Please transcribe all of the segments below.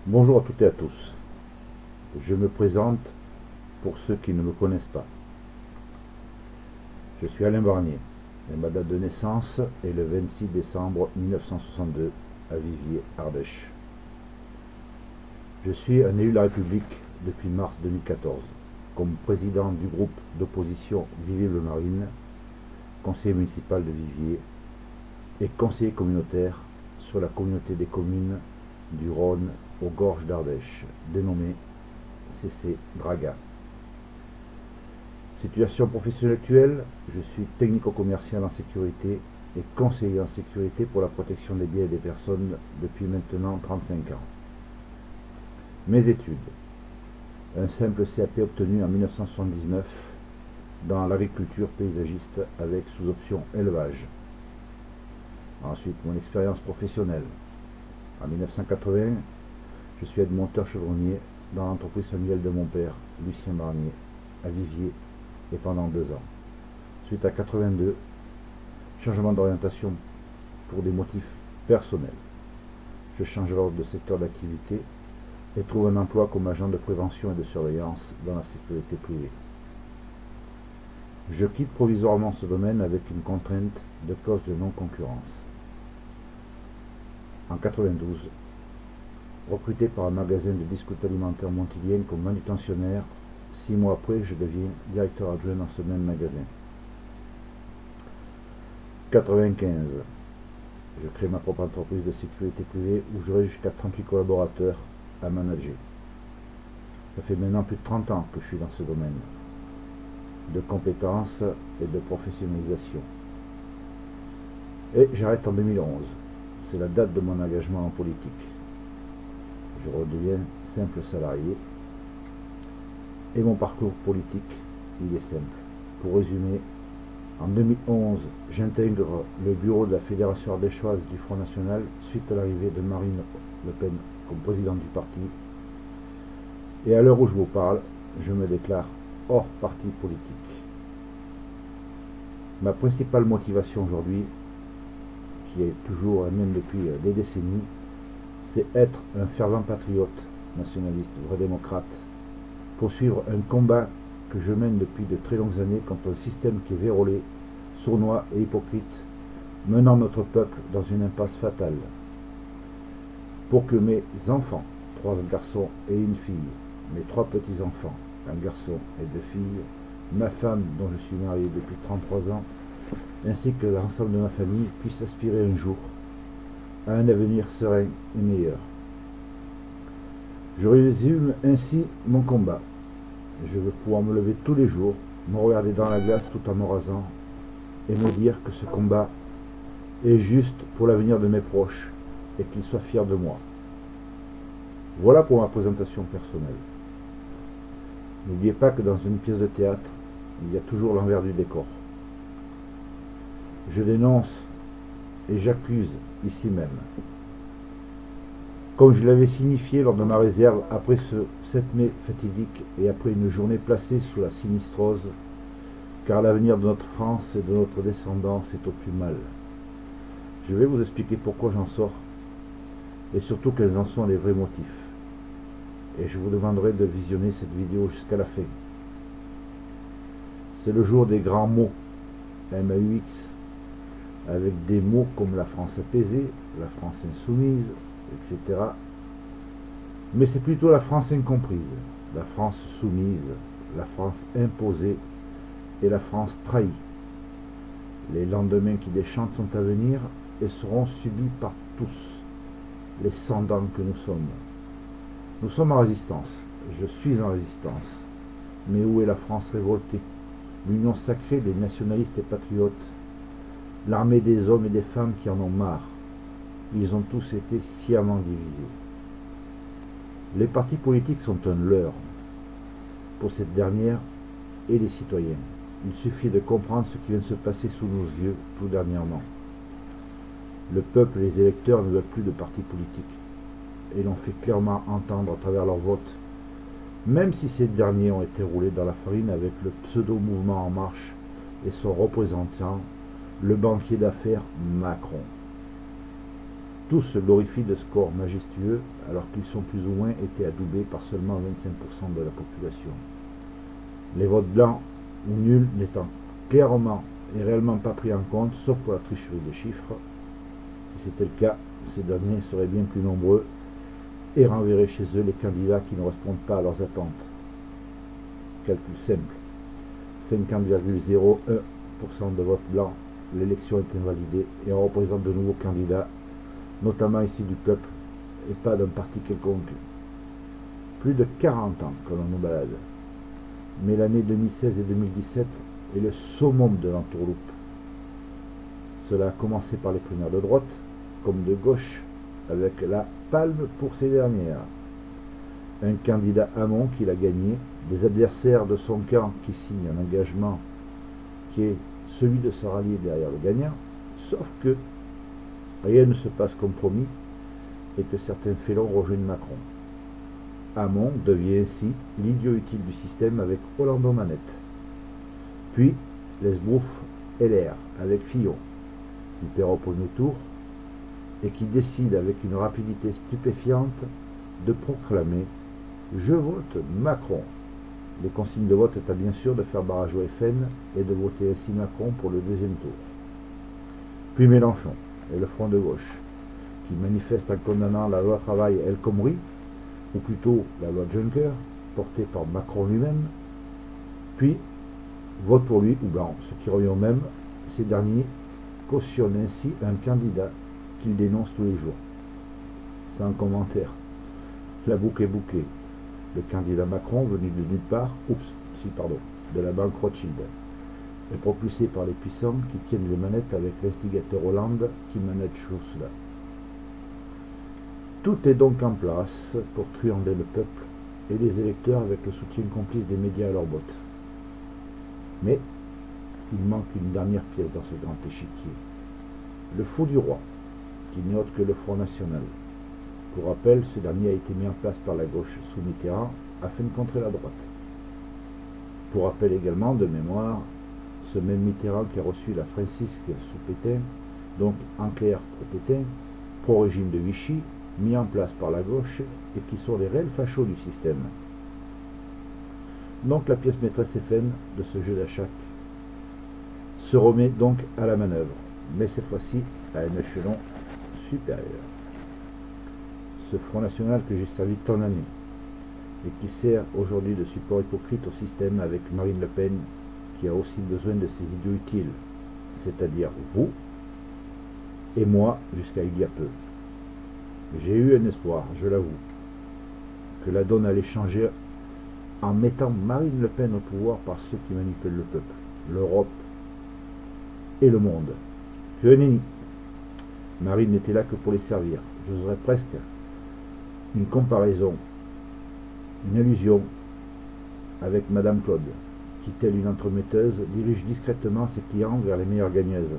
Bonjour à toutes et à tous. Je me présente pour ceux qui ne me connaissent pas. Je suis Alain Barnier et ma date de naissance est le 26 décembre 1962 à Viviers, Ardèche. Je suis un élu de la République depuis mars 2014 comme président du groupe d'opposition Viviers Bleu Marine, conseiller municipal de Viviers et conseiller communautaire sur la communauté des communes du Rhône aux Gorges d'Ardèche, dénommée CC Draga. Situation professionnelle actuelle, je suis technico-commercial en sécurité et conseiller en sécurité pour la protection des biens et des personnes depuis maintenant 35 ans. Mes études, un simple CAP obtenu en 1979 dans l'agriculture paysagiste avec sous option élevage. Ensuite, mon expérience professionnelle. En 1980, je suis aide-monteur chevronnier dans l'entreprise familiale de mon père, Lucien Barnier, à Viviers, et pendant 2 ans. Suite à 82, changement d'orientation pour des motifs personnels. Je change alors de secteur d'activité et trouve un emploi comme agent de prévention et de surveillance dans la sécurité privée. Je quitte provisoirement ce domaine avec une contrainte de clause de non-concurrence. En 92, recruté par un magasin de discours alimentaires montilien comme manutentionnaire, 6 mois après, je deviens directeur adjoint dans ce même magasin. 95, je crée ma propre entreprise de sécurité privée où j'aurai jusqu'à 38 collaborateurs à manager. Ça fait maintenant plus de 30 ans que je suis dans ce domaine de compétences et de professionnalisation. Et j'arrête en 2011. C'est la date de mon engagement en politique. Je redeviens simple salarié. Et mon parcours politique, il est simple. Pour résumer, en 2011, j'intègre le bureau de la Fédération ardéchoise du Front National suite à l'arrivée de Marine Le Pen comme présidente du parti. Et à l'heure où je vous parle, je me déclare hors parti politique. Ma principale motivation aujourd'hui, qui est toujours, et même depuis des décennies, c'est être un fervent patriote, nationaliste, vrai démocrate, poursuivre un combat que je mène depuis de très longues années contre un système qui est vérolé, sournois et hypocrite, menant notre peuple dans une impasse fatale. Pour que mes enfants, 3 garçons et une fille, mes 3 petits-enfants, un garçon et 2 filles, ma femme dont je suis marié depuis 33 ans, ainsi que l'ensemble de ma famille puissent aspirer un jour à un avenir serein et meilleur. Je résume ainsi mon combat. Je veux pouvoir me lever tous les jours, me regarder dans la glace tout en me rasant et me dire que ce combat est juste pour l'avenir de mes proches et qu'ils soient fiers de moi. Voilà pour ma présentation personnelle. N'oubliez pas que dans une pièce de théâtre, il y a toujours l'envers du décor. Je dénonce et j'accuse ici même. Comme je l'avais signifié lors de ma réserve après ce 7 mai fatidique et après une journée placée sous la sinistrose, car l'avenir de notre France et de notre descendance est au plus mal. Je vais vous expliquer pourquoi j'en sors et surtout quels en sont les vrais motifs. Et je vous demanderai de visionner cette vidéo jusqu'à la fin. C'est le jour des grands mots, MAUX, avec des mots comme la France apaisée, la France insoumise, etc. Mais c'est plutôt la France incomprise, la France soumise, la France imposée et la France trahie. Les lendemains qui déchantent sont à venir et seront subis par tous, les sans-dents que nous sommes. Nous sommes en résistance, je suis en résistance. Mais où est la France révoltée, l'union sacrée des nationalistes et patriotes, l'armée des hommes et des femmes qui en ont marre? Ils ont tous été sciemment divisés. Les partis politiques sont un leurre pour cette dernière et les citoyens. Il suffit de comprendre ce qui vient de se passer sous nos yeux tout dernièrement. Le peuple et les électeurs ne veulent plus de partis politiques et l'ont fait clairement entendre à travers leur vote, même si ces derniers ont été roulés dans la farine avec le pseudo-mouvement En Marche et son représentant, le banquier d'affaires Macron. Tous glorifient de scores majestueux alors qu'ils sont plus ou moins été adoubés par seulement 25% de la population. Les votes blancs ou nuls n'étant clairement et réellement pas pris en compte, sauf pour la tricherie des chiffres. Si c'était le cas, ces derniers seraient bien plus nombreux et renverraient chez eux les candidats qui ne répondent pas à leurs attentes. Calcul simple. 50,01% de votes blancs, l'élection est invalidée et on représente de nouveaux candidats, notamment ici du peuple et pas d'un parti quelconque. Plus de 40 ans que l'on nous balade. Mais l'année 2016 et 2017 est le summum de l'entourloupe. Cela a commencé par les primaires de droite, comme de gauche, avec la palme pour ces dernières. Un candidat Hamon qui l'a gagné, des adversaires de son camp qui signent un engagement qui est celui de se rallier derrière le gagnant, sauf que rien ne se passe comme promis et que certains félons rejoignent Macron. Hamon devient ainsi l'idiot utile du système avec Hollande aux manettes. Puis l'esbrouf LR avec Fillon, qui perd au premier tour et qui décide avec une rapidité stupéfiante de proclamer « Je vote Macron ». Les consignes de vote étaient bien sûr de faire barrage au FN et de voter ainsi Macron pour le deuxième tour. Puis Mélenchon et le Front de gauche, qui manifeste en condamnant la loi travail El Khomri, ou plutôt la loi Juncker, portée par Macron lui-même, puis vote pour lui ou blanc, ce qui revient au même, ces derniers cautionnent ainsi un candidat qu'ils dénoncent tous les jours. Sans commentaire. La boucle est bouclée. Le candidat Macron, venu de nulle part, de la banque Rothschild, est propulsé par les puissants qui tiennent les manettes avec l'instigateur Hollande qui manage tout cela. Tout est donc en place pour truander le peuple et les électeurs avec le soutien complice des médias à leurs bottes. Mais il manque une dernière pièce dans ce grand échiquier. Le faux du roi, qui n'est autre que le Front National. Pour rappel, ce dernier a été mis en place par la gauche sous Mitterrand afin de contrer la droite. Pour rappel également, de mémoire, ce même Mitterrand qui a reçu la Francisque sous Pétain, donc en clair pro-Pétain, pro-régime de Vichy, mis en place par la gauche et qui sont les réels fachos du système. Donc la pièce maîtresse FN de ce jeu d'achat se remet donc à la manœuvre, mais cette fois-ci à un échelon supérieur. Ce Front National que j'ai servi tant d'années et qui sert aujourd'hui de support hypocrite au système avec Marine Le Pen qui a aussi besoin de ses idiots utiles, c'est-à-dire vous et moi jusqu'à il y a peu. J'ai eu un espoir, je l'avoue, que la donne allait changer en mettant Marine Le Pen au pouvoir par ceux qui manipulent le peuple, l'Europe et le monde. Que nenni. Marine n'était là que pour les servir. J'oserais presque une comparaison, une allusion avec Madame Claude, qui, telle une entremetteuse, dirige discrètement ses clients vers les meilleures gagneuses.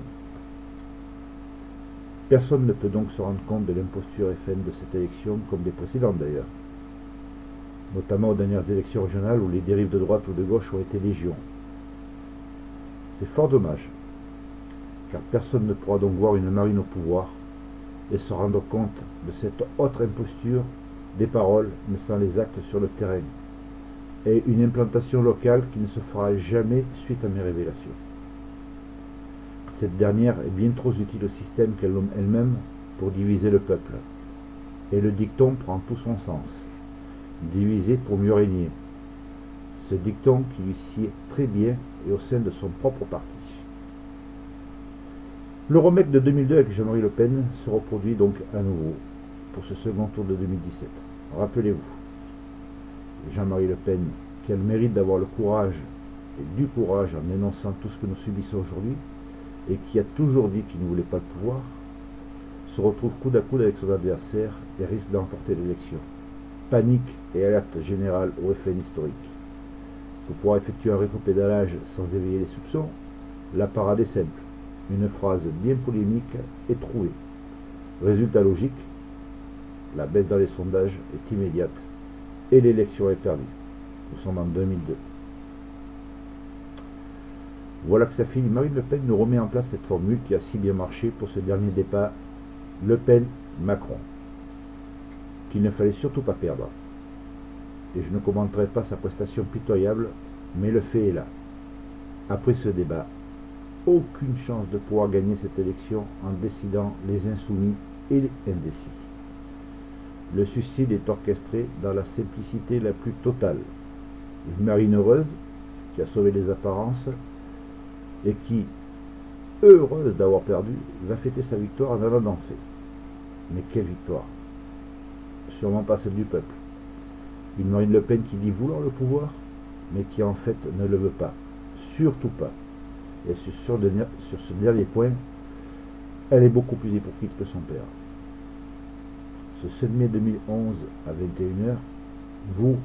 Personne ne peut donc se rendre compte de l'imposture FN de cette élection, comme des précédentes d'ailleurs, notamment aux dernières élections régionales où les dérives de droite ou de gauche ont été légion. C'est fort dommage, car personne ne pourra donc voir une Marine au pouvoir et se rendre compte de cette autre imposture des paroles mais sans les actes sur le terrain, et une implantation locale qui ne se fera jamais suite à mes révélations. Cette dernière est bien trop utile au système qu'elle-même pour diviser le peuple, et le dicton prend tout son sens. Diviser pour mieux régner. Ce dicton qui lui sied très bien et au sein de son propre parti. Le remake de 2002 avec Jean-Marie Le Pen se reproduit donc à nouveau pour ce second tour de 2017. Rappelez-vous, Jean-Marie Le Pen, qui a le mérite d'avoir le courage et du courage en énonçant tout ce que nous subissons aujourd'hui et qui a toujours dit qu'il ne voulait pas le pouvoir, se retrouve coude à coude avec son adversaire et risque d'emporter l'élection. Panique et alerte générale au FN historique. Pour pouvoir effectuer un rétropédalage sans éveiller les soupçons, la parade est simple. Une phrase bien polémique et trouvée. Résultat logique, la baisse dans les sondages est immédiate et l'élection est perdue. Nous sommes en 2002. Voilà que sa fille Marine Le Pen nous remet en place cette formule qui a si bien marché pour ce dernier départ. Le Pen Macron, qu'il ne fallait surtout pas perdre. Et je ne commenterai pas sa prestation pitoyable, mais le fait est là. Après ce débat, aucune chance de pouvoir gagner cette élection en décidant les insoumis et les indécis. Le suicide est orchestré dans la simplicité la plus totale. Une marine heureuse qui a sauvé les apparences et qui, heureuse d'avoir perdu, va fêter sa victoire en allant danser. Mais quelle victoire! Sûrement pas celle du peuple. Une Marine Le Pen qui dit vouloir le pouvoir, mais qui en fait ne le veut pas. Surtout pas. Et sur ce dernier point, elle est beaucoup plus hypocrite que son père. Ce 7 mai 2011 à 21h, vous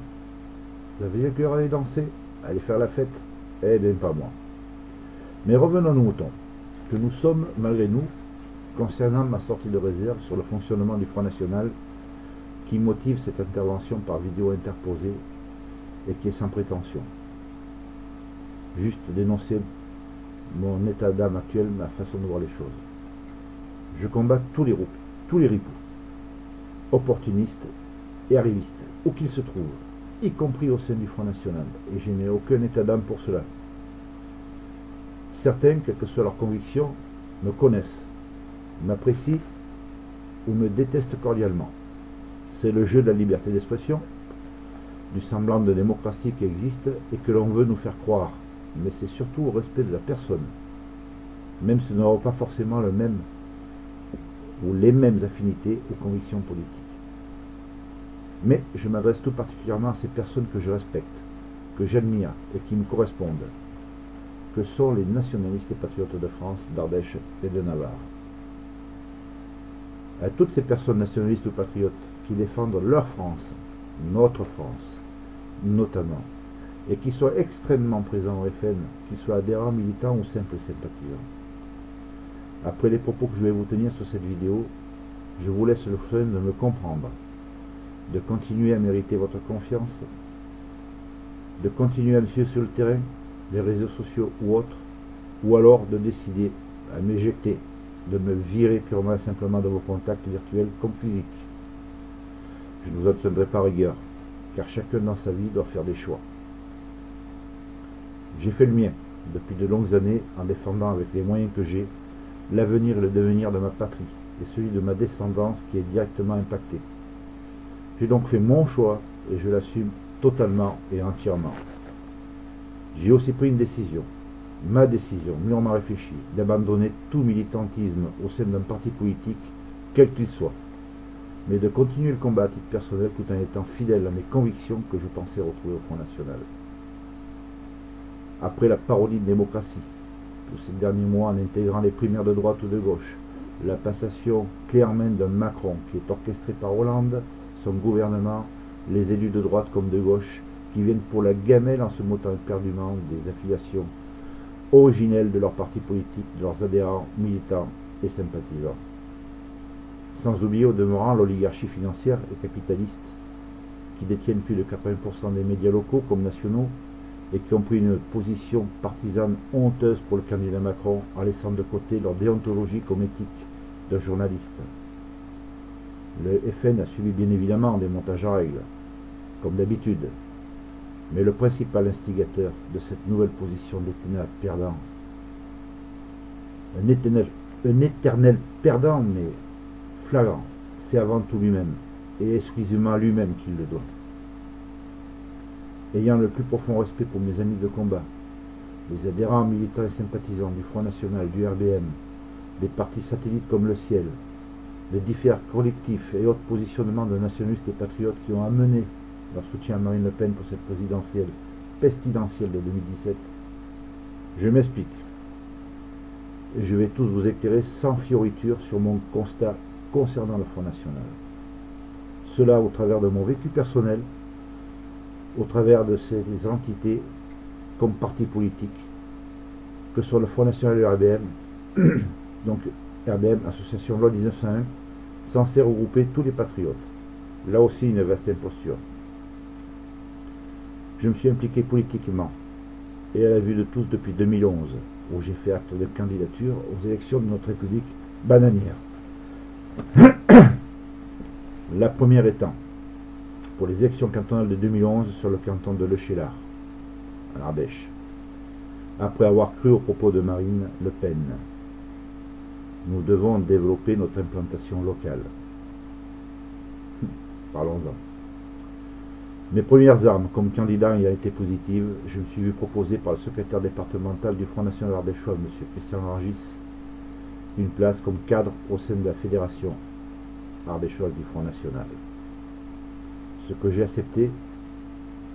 avez eu cœur à aller danser, à aller faire la fête? Eh bien pas moi. Mais revenons aux moutons, que nous sommes, malgré nous, concernant ma sortie de réserve sur le fonctionnement du Front National, qui motive cette intervention par vidéo interposée et qui est sans prétention. Juste dénoncer mon état d'âme actuel, ma façon de voir les choses. Je combats tous les ripoux, opportunistes et arrivistes, où qu'ils se trouvent, y compris au sein du Front National, et je n'ai aucun état d'âme pour cela. Certains, quelles que soient leurs convictions, me connaissent, m'apprécient ou me détestent cordialement. C'est le jeu de la liberté d'expression, du semblant de démocratie qui existe et que l'on veut nous faire croire, mais c'est surtout au respect de la personne, même si nous n'avons pas forcément le même ou les mêmes affinités ou convictions politiques. Mais je m'adresse tout particulièrement à ces personnes que je respecte, que j'admire et qui me correspondent, que sont les nationalistes et patriotes de France, d'Ardèche et de Navarre. À toutes ces personnes nationalistes ou patriotes qui défendent leur France, notre France, notamment, et qui soient extrêmement présents au FN, qu'ils soient adhérents, militants ou simples sympathisants. Après les propos que je vais vous tenir sur cette vidéo, je vous laisse le soin de me comprendre, de continuer à mériter votre confiance, de continuer à me suivre sur le terrain, les réseaux sociaux ou autres, ou alors de décider à m'éjecter, de me virer purement et simplement de vos contacts virtuels comme physiques. Je ne vous en tiendrai pas rigueur, car chacun dans sa vie doit faire des choix. J'ai fait le mien depuis de longues années en défendant avec les moyens que j'ai l'avenir et le devenir de ma patrie et celui de ma descendance qui est directement impacté. J'ai donc fait mon choix et je l'assume totalement et entièrement. J'ai aussi pris une décision, ma décision, mûrement réfléchie, d'abandonner tout militantisme au sein d'un parti politique, quel qu'il soit, mais de continuer le combat à titre personnel tout en étant fidèle à mes convictions que je pensais retrouver au Front National. Après la parodie de démocratie, tous ces derniers mois en intégrant les primaires de droite ou de gauche, la passation clé en main d'un Macron qui est orchestré par Hollande, son gouvernement, les élus de droite comme de gauche, qui viennent pour la gamelle en se moquant éperdument des affiliations originelles de leurs partis politiques, de leurs adhérents, militants et sympathisants. Sans oublier au demeurant l'oligarchie financière et capitaliste, qui détiennent plus de 80% des médias locaux comme nationaux, et qui ont pris une position partisane honteuse pour le candidat Macron en laissant de côté leur déontologie comme éthique de journaliste. Le FN a subi bien évidemment des montages en règle, comme d'habitude, mais le principal instigateur de cette nouvelle position d'éternel perdant, un éternel perdant mais flagrant, c'est avant tout lui-même, et exclusivement à lui-même qu'il le doit. Ayant le plus profond respect pour mes amis de combat, les adhérents, militants et sympathisants du Front National, du RBM, des partis satellites comme le Ciel, des différents collectifs et autres positionnements de nationalistes et patriotes qui ont amené leur soutien à Marine Le Pen pour cette présidentielle pestilentielle de 2017, je m'explique. Et je vais tous vous éclairer sans fioriture sur mon constat concernant le Front National. Cela au travers de mon vécu personnel, au travers de ces entités comme partis politiques que sont le Front National et le RBM, donc RBM, Association Loi 1901, censé regrouper tous les patriotes. Là aussi une vaste imposture. Je me suis impliqué politiquement et à la vue de tous depuis 2011, où j'ai fait acte de candidature aux élections de notre République bananière. La première étant pour les élections cantonales de 2011 sur le canton de Le Cheylard, en Ardèche, après avoir cru aux propos de Marine Le Pen. Nous devons développer notre implantation locale. Parlons-en. Mes premières armes comme candidat ayant été positives, je me suis vu proposer par le secrétaire départemental du Front National ardéchois, M. Christian Rangis, une place comme cadre au sein de la fédération ardéchoise du Front National. Ce que j'ai accepté,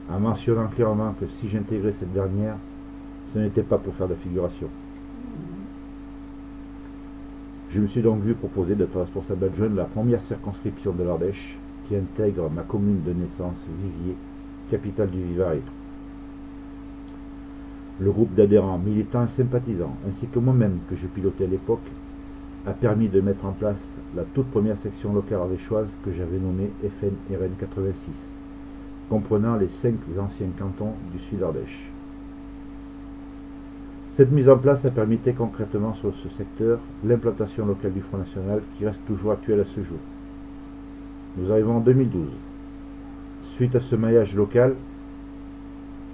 en mentionnant clairement que si j'intégrais cette dernière, ce n'était pas pour faire de la figuration. Je me suis donc vu proposer d'être responsable adjoint de la première circonscription de l'Ardèche, qui intègre ma commune de naissance, Viviers, capitale du Vivarais. Le groupe d'adhérents, militants et sympathisants, ainsi que moi-même que je pilotais à l'époque, a permis de mettre en place la toute première section locale ardéchoise que j'avais nommée FN-RN 86, comprenant les 5 anciens cantons du Sud Ardèche. Cette mise en place a permis concrètement sur ce secteur l'implantation locale du Front National qui reste toujours actuelle à ce jour. Nous arrivons en 2012. Suite à ce maillage local,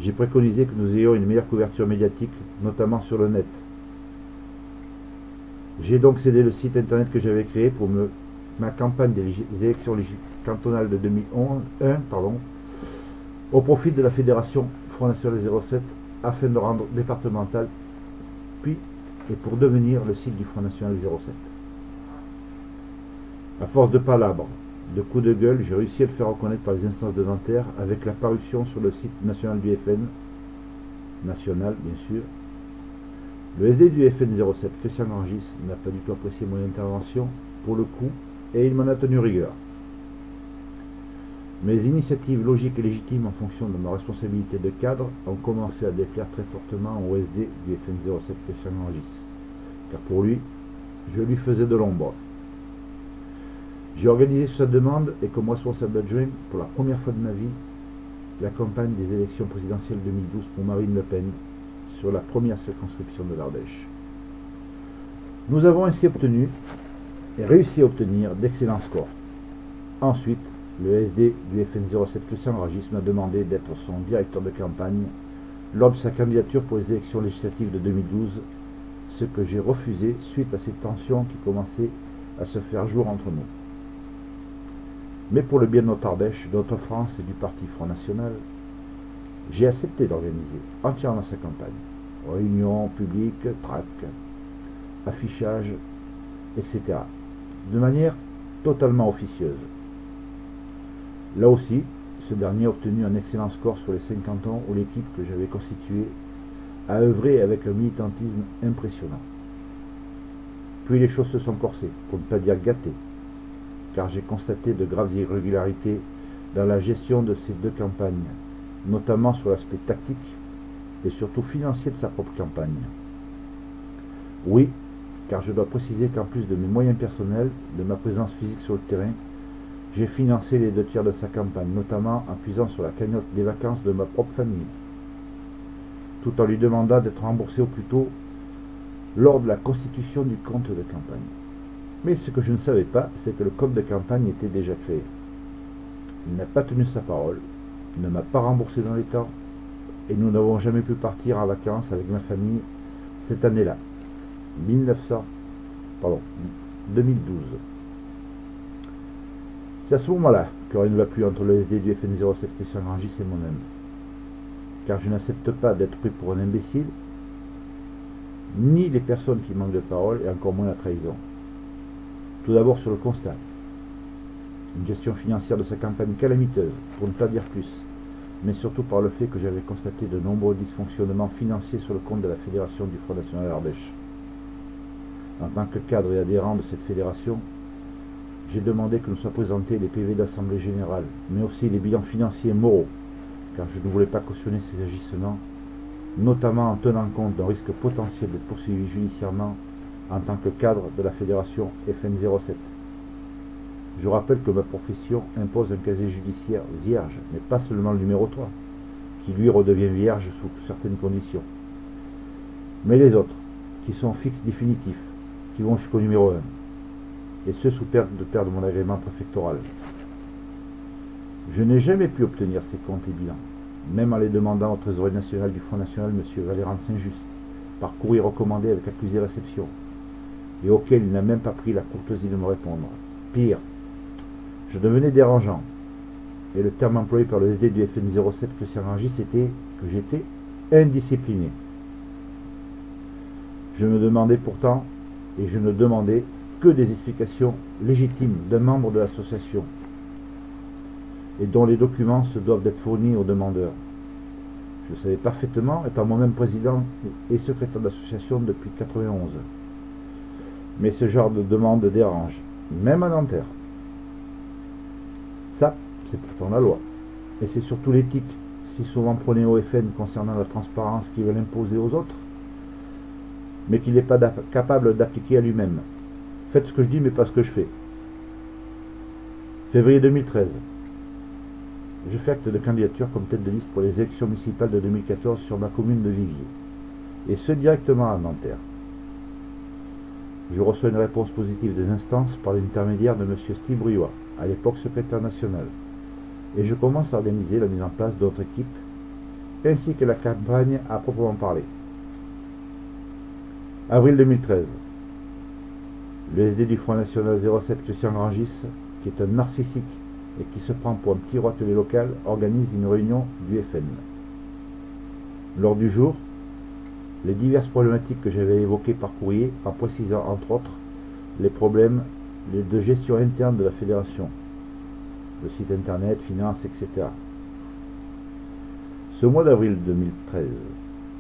j'ai préconisé que nous ayons une meilleure couverture médiatique, notamment sur le net. J'ai donc cédé le site internet que j'avais créé pour ma campagne des élections cantonales de 2001 au profit de la Fédération Front National 07 afin de rendre départemental puis et pour devenir le site du Front National 07. À force de palabres, de coups de gueule, j'ai réussi à le faire reconnaître par les instances de Nanterre avec la parution sur le site national du FN, national bien sûr. Le SD du FN 07, Christian Rangis, n'a pas du tout apprécié mon intervention pour le coup et il m'en a tenu rigueur. Mes initiatives logiques et légitimes en fonction de ma responsabilité de cadre ont commencé à déplaire très fortement au SD du FN 07 Christian Rangis, car pour lui, je lui faisais de l'ombre. J'ai organisé sur sa demande et comme responsable adjoint, pour la première fois de ma vie, la campagne des élections présidentielles 2012 pour Marine Le Pen sur la première circonscription de l'Ardèche. Nous avons ainsi obtenu et réussi à obtenir d'excellents scores. Ensuite, le SD du FN 07 Christian Rangis m'a demandé d'être son directeur de campagne lors de sa candidature pour les élections législatives de 2012, ce que j'ai refusé suite à ces tensions qui commençaient à se faire jour entre nous. Mais pour le bien de notre Ardèche, de notre France et du parti Front National, j'ai accepté d'organiser entièrement sa campagne. Réunions publiques, tracts, affichage, etc. De manière totalement officieuse. Là aussi, ce dernier a obtenu un excellent score sur les 50 ans où l'équipe que j'avais constituée a œuvré avec un militantisme impressionnant. Puis les choses se sont corsées, pour ne pas dire gâtées, car j'ai constaté de graves irrégularités dans la gestion de ces deux campagnes, notamment sur l'aspect tactique et surtout financier de sa propre campagne. Oui, car je dois préciser qu'en plus de mes moyens personnels, de ma présence physique sur le terrain, j'ai financé les 2 tiers de sa campagne, notamment en puisant sur la cagnotte des vacances de ma propre famille, tout en lui demandant d'être remboursé au plus tôt lors de la constitution du compte de campagne. Mais ce que je ne savais pas, c'est que le compte de campagne était déjà créé. Il n'a pas tenu sa parole, ne m'a pas remboursé dans les temps, et nous n'avons jamais pu partir en vacances avec ma famille cette année-là, 2012. C'est à ce moment-là que rien ne va plus entre le SD du FN 07 Christian Rangis et moi-même, car je n'accepte pas d'être pris pour un imbécile, ni les personnes qui manquent de parole, et encore moins la trahison. Tout d'abord sur le constat. Une gestion financière de sa campagne calamiteuse, pour ne pas dire plus, mais surtout par le fait que j'avais constaté de nombreux dysfonctionnements financiers sur le compte de la Fédération du Front National Ardèche. En tant que cadre et adhérent de cette fédération, j'ai demandé que nous soient présentés les PV d'Assemblée Générale, mais aussi les bilans financiers et moraux, car je ne voulais pas cautionner ces agissements, notamment en tenant compte d'un risque potentiel d'être poursuivi judiciairement en tant que cadre de la Fédération FN 07. Je rappelle que ma profession impose un casier judiciaire vierge, mais pas seulement le numéro 3, qui lui redevient vierge sous certaines conditions, mais les autres, qui sont fixes définitifs, qui vont jusqu'au numéro 1, et ce sous perte de perdre mon agrément préfectoral. Je n'ai jamais pu obtenir ces comptes et bilans, même en les demandant au trésorier national du Front National, M. Valéran Saint-Just, par courrier recommandé avec accusé-réception, et auquel il n'a même pas pris la courtoisie de me répondre. Pire, je devenais dérangeant, et le terme employé par le SD du FN 07 Christian Rangis était que j'étais indiscipliné. Je me demandais pourtant, et je ne demandais que des explications légitimes d'un membre de l'association, et dont les documents se doivent d'être fournis aux demandeurs. Je le savais parfaitement, étant moi-même président et secrétaire d'association depuis 1991. Mais ce genre de demande dérange, même à Nanterre. Ça, c'est pourtant la loi. Et c'est surtout l'éthique, si souvent prônée au FN concernant la transparence qu'il veut l'imposer aux autres, mais qu'il n'est pas capable d'appliquer à lui-même. Faites ce que je dis, mais pas ce que je fais. Février 2013. Je fais acte de candidature comme tête de liste pour les élections municipales de 2014 sur ma commune de Viviers, et ce directement à Nanterre. Je reçois une réponse positive des instances par l'intermédiaire de M. Steve Briois, à l'époque secrétaire national, et je commence à organiser la mise en place d'autres équipes, ainsi que la campagne à proprement parler. Avril 2013. Le SD du Front National 07 Christian Rangis, qui est un narcissique et qui se prend pour un petit rôtelier local, organise une réunion du FN. Lors du jour, les diverses problématiques que j'avais évoquées par courrier, en précisant entre autres les problèmes de gestion interne de la fédération, le site internet, finances, etc. Ce mois d'avril 2013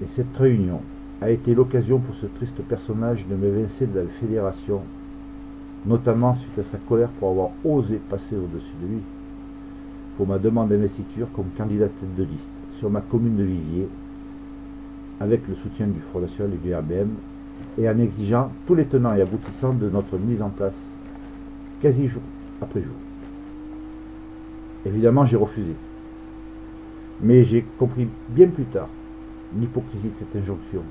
et cette réunion a été l'occasion pour ce triste personnage de m'évincer de la fédération, notamment suite à sa colère pour avoir osé passer au-dessus de lui pour ma demande d'investiture comme candidat tête de liste sur ma commune de Viviers, avec le soutien du Front National et du RBM, et en exigeant tous les tenants et aboutissants de notre mise en place, quasi jour après jour. Évidemment, j'ai refusé. Mais j'ai compris bien plus tard l'hypocrisie de cette injonction.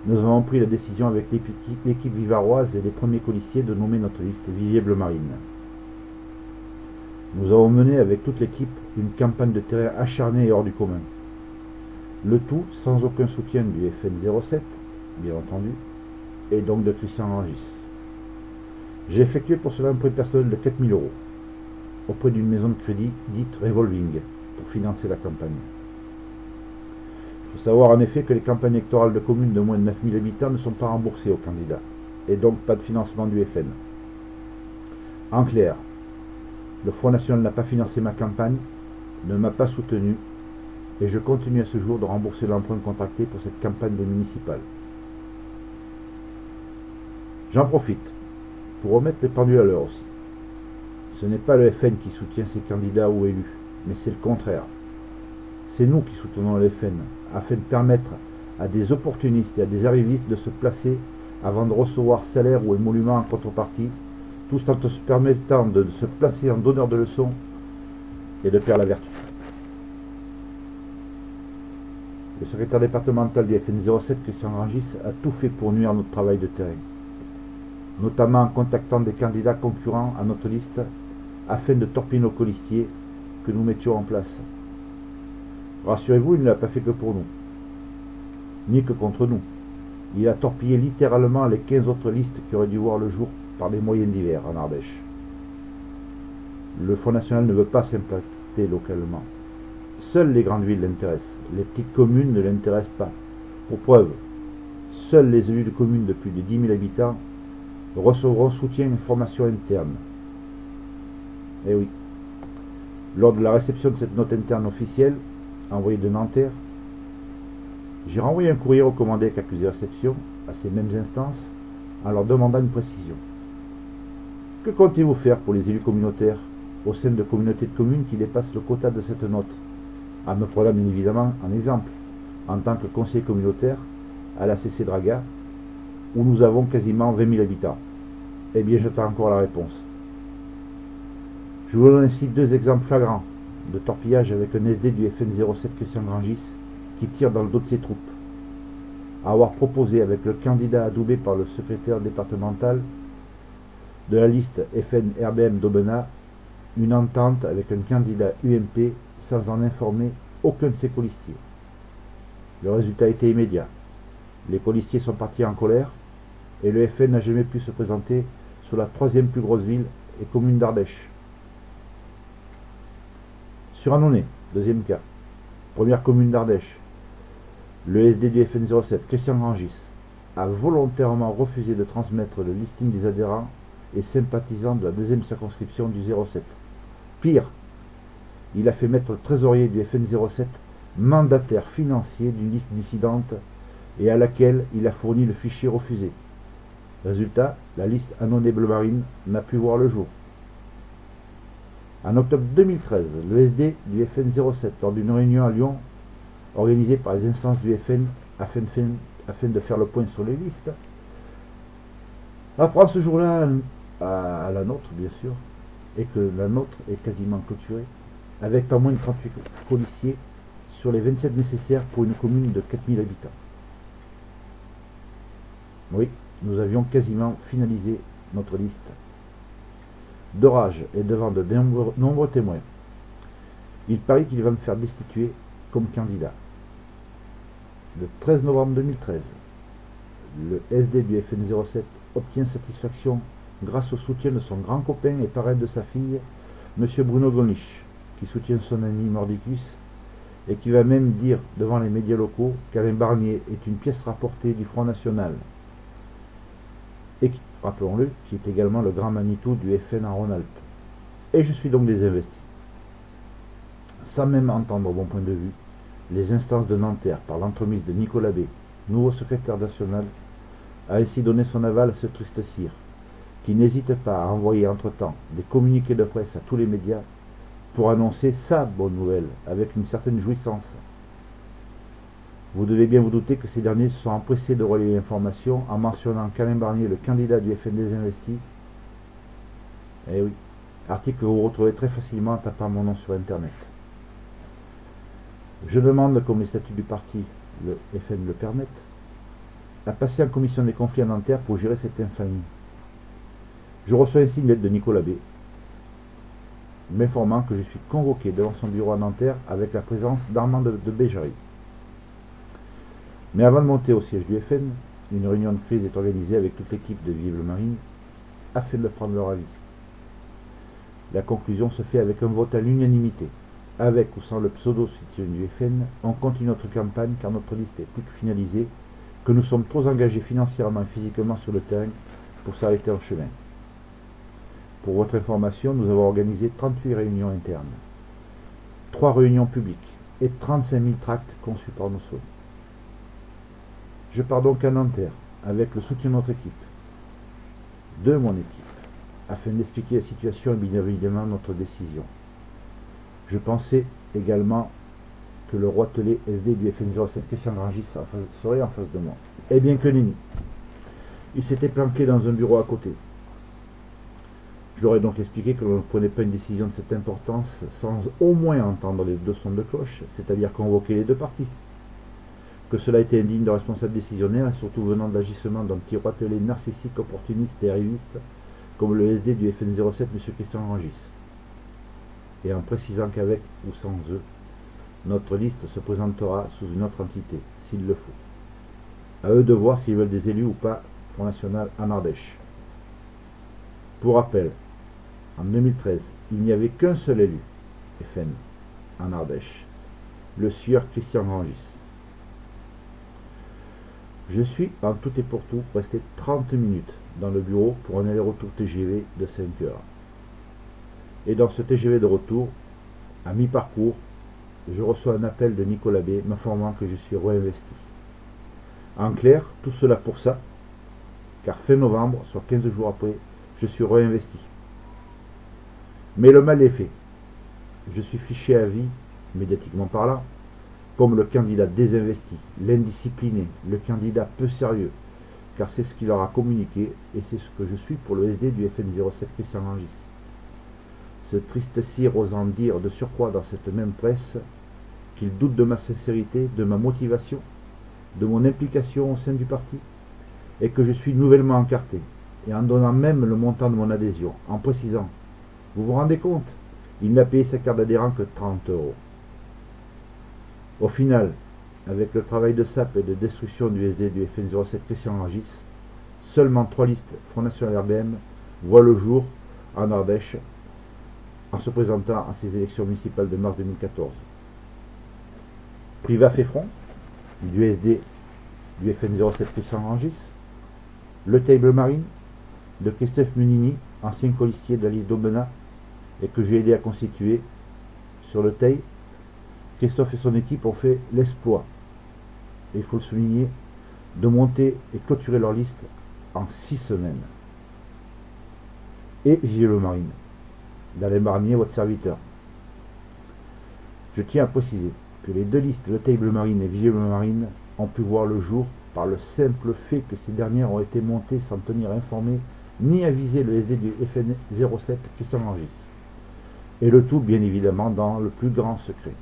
Nous avons pris la décision avec l'équipe vivaroise et les premiers colistiers de nommer notre liste Viviers Bleu Marine. Nous avons mené avec toute l'équipe une campagne de terrain acharnée et hors du commun. Le tout sans aucun soutien du FN 07, bien entendu, et donc de Christian Rangis. J'ai effectué pour cela un prêt personnel de 4 000 € auprès d'une maison de crédit dite Revolving pour financer la campagne. Il faut savoir en effet que les campagnes électorales de communes de moins de 9 000 habitants ne sont pas remboursées aux candidats, et donc pas de financement du FN. En clair, le Front National n'a pas financé ma campagne, ne m'a pas soutenu, et je continue à ce jour de rembourser l'emprunt contracté pour cette campagne des municipales. J'en profite pour remettre les pendules à l'heure aussi. Ce n'est pas le FN qui soutient ses candidats ou élus, mais c'est le contraire. C'est nous qui soutenons le FN, afin de permettre à des opportunistes et à des arrivistes de se placer avant de recevoir salaire ou émolument en contrepartie, tout en se permettant de se placer en donneur de leçons et de faire la vertu. Le secrétaire départemental du FN 07, Christian Rangis, a tout fait pour nuire à notre travail de terrain, notamment en contactant des candidats concurrents à notre liste afin de torpiller nos colistiers que nous mettions en place. Rassurez-vous, il ne l'a pas fait que pour nous, ni que contre nous. Il a torpillé littéralement les 15 autres listes qui auraient dû voir le jour par des moyens divers en Ardèche. Le Front National ne veut pas s'implanter localement. Seules les grandes villes l'intéressent, les petites communes ne l'intéressent pas. Pour preuve, seuls les élus de communes de plus de 10 000 habitants recevront soutien et formation interne. Eh oui. Lors de la réception de cette note interne officielle, envoyée de Nanterre, j'ai renvoyé un courrier recommandé avec accusé-réception à ces mêmes instances en leur demandant une précision. Que comptez-vous faire pour les élus communautaires au sein de communautés de communes qui dépassent le quota de cette note, en me prenant bien évidemment en exemple, en tant que conseiller communautaire à la CC Draga, où nous avons quasiment 20 000 habitants. Eh bien, j'attends encore la réponse. Je vous donne ainsi deux exemples flagrants de torpillage avec un SD du FN 07 Christian Rangis qui tire dans le dos de ses troupes. À avoir proposé avec le candidat adoubé par le secrétaire départemental de la liste FN RBM d'Aubenas une entente avec un candidat UMP sans en informer aucun de ses colistiers. Le résultat était immédiat. Les colistiers sont partis en colère et le FN n'a jamais pu se présenter sur la troisième plus grosse ville et commune d'Ardèche. Sur Annonay, deuxième cas, première commune d'Ardèche, le SD du FN 07, Christian Rangis, a volontairement refusé de transmettre le listing des adhérents et sympathisants de la deuxième circonscription du 07. Pire, il a fait mettre le trésorier du FN 07 mandataire financier d'une liste dissidente et à laquelle il a fourni le fichier refusé. Résultat, la liste Annonay Bleu Marine n'a pu voir le jour. En octobre 2013, le SD du FN 07, lors d'une réunion à Lyon, organisée par les instances du FN afin de faire le point sur les listes, apprend ce jour-là à la nôtre, bien sûr, et que la nôtre est quasiment clôturée, avec pas moins de 38 policiers sur les 27 nécessaires pour une commune de 4000 habitants. Oui, nous avions quasiment finalisé notre liste. De rage et devant de nombreux témoins, il parie qu'il va me faire destituer comme candidat. Le 13 novembre 2013, le SD du FN 07 obtient satisfaction grâce au soutien de son grand copain et parrain de sa fille, M. Bruno Gollnisch, qui soutient son ami Mordicus et qui va même dire devant les médias locaux qu'Alain Barnier est une pièce rapportée du Front National et qui, rappelons-le, qui est également le grand Manitou du FN en Rhône-Alpes. Et je suis donc désinvesti. Sans même entendre mon point de vue, les instances de Nanterre, par l'entremise de Nicolas B, nouveau secrétaire national, a ainsi donné son aval à ce triste cire, qui n'hésite pas à envoyer entre-temps des communiqués de presse à tous les médias pour annoncer sa bonne nouvelle avec une certaine jouissance. Vous devez bien vous douter que ces derniers se sont empressés de relayer l'information en mentionnant qu'Alain Barnier, le candidat du FN désinvesti. Eh oui, article que vous retrouvez très facilement en tapant mon nom sur Internet. Je demande, comme les statuts du parti, le FN le permettent, à passer en commission des conflits à Nanterre pour gérer cette infamie. Je reçois ainsi une lettre de Nicolas B, m'informant que je suis convoqué devant son bureau à Nanterre avec la présence d'Armand de Béjarry. Mais avant de monter au siège du FN, une réunion de crise est organisée avec toute l'équipe de Vive le Marine afin de prendre leur avis. La conclusion se fait avec un vote à l'unanimité. Avec ou sans le pseudo-soutien du FN, on continue notre campagne car notre liste est plus que finalisée, que nous sommes trop engagés financièrement et physiquement sur le terrain pour s'arrêter en chemin. Pour votre information, nous avons organisé 38 réunions internes, 3 réunions publiques et 35 000 tracts conçus par nos soins. Je pars donc à Nanterre avec le soutien de notre équipe, de mon équipe, afin d'expliquer la situation et bien évidemment notre décision. Je pensais également que le roitelet SD du FN 07 Christian Rangis serait en face de moi. Eh bien que nenni. Il s'était planqué dans un bureau à côté. Je leur ai donc expliqué que l'on ne prenait pas une décision de cette importance sans au moins entendre les deux sons de cloche, c'est-à-dire convoquer les deux parties. Que cela était indigne de responsable décisionnaire et surtout venant de l'agissement d'un petit roitelet narcissique, opportuniste et arriviste comme le SD du FN 07 M. Christian Rangis. Et en précisant qu'avec ou sans eux, notre liste se présentera sous une autre entité, s'il le faut. À eux de voir s'ils veulent des élus ou pas, Front National en Ardèche. Pour rappel, en 2013, il n'y avait qu'un seul élu, FN, en Ardèche, le sieur Christian Rangis. Je suis, en tout et pour tout, resté 30 minutes dans le bureau pour un aller-retour TGV de 5 heures. Et dans ce TGV de retour, à mi-parcours, je reçois un appel de Nicolas B m'informant que je suis réinvesti. En clair, tout cela pour ça, car fin novembre, soit 15 jours après, je suis réinvesti. Mais le mal est fait. Je suis fiché à vie, médiatiquement parlant, comme le candidat désinvesti, l'indiscipliné, le candidat peu sérieux, car c'est ce qu'il leur a communiqué et c'est ce que je suis pour le SD du FN 07 Christian Rangis. Ce triste cire osant dire de surcroît dans cette même presse qu'il doute de ma sincérité, de ma motivation, de mon implication au sein du parti, et que je suis nouvellement encarté, et en donnant même le montant de mon adhésion, en précisant: vous vous rendez compte, Il n'a payé sa carte d'adhérent que 30 euros. Au final, avec le travail de sape et de destruction du SD du FN07 Christian Rangis, seulement 3 listes Front National RBM voient le jour en Ardèche en se présentant à ces élections municipales de mars 2014. Priva fait front, du SD du FN07 Christian Rangis, le Table Marine, de Christophe Munini, ancien colistier de la liste d'Aubenas et que j'ai aidé à constituer sur le Teil. Christophe et son équipe ont fait l'exploit, et il faut le souligner, de monter et clôturer leur liste en 6 semaines. Et Gilles Le Marine, d'Alain Barnier, votre serviteur. Je tiens à préciser que les deux listes, le Table Marine et Gilles Le Marine, ont pu voir le jour par le simple fait que ces dernières ont été montées sans tenir informé ni aviser le SD du FN07 Christian Rangis. Et le tout, bien évidemment, dans le plus grand secret.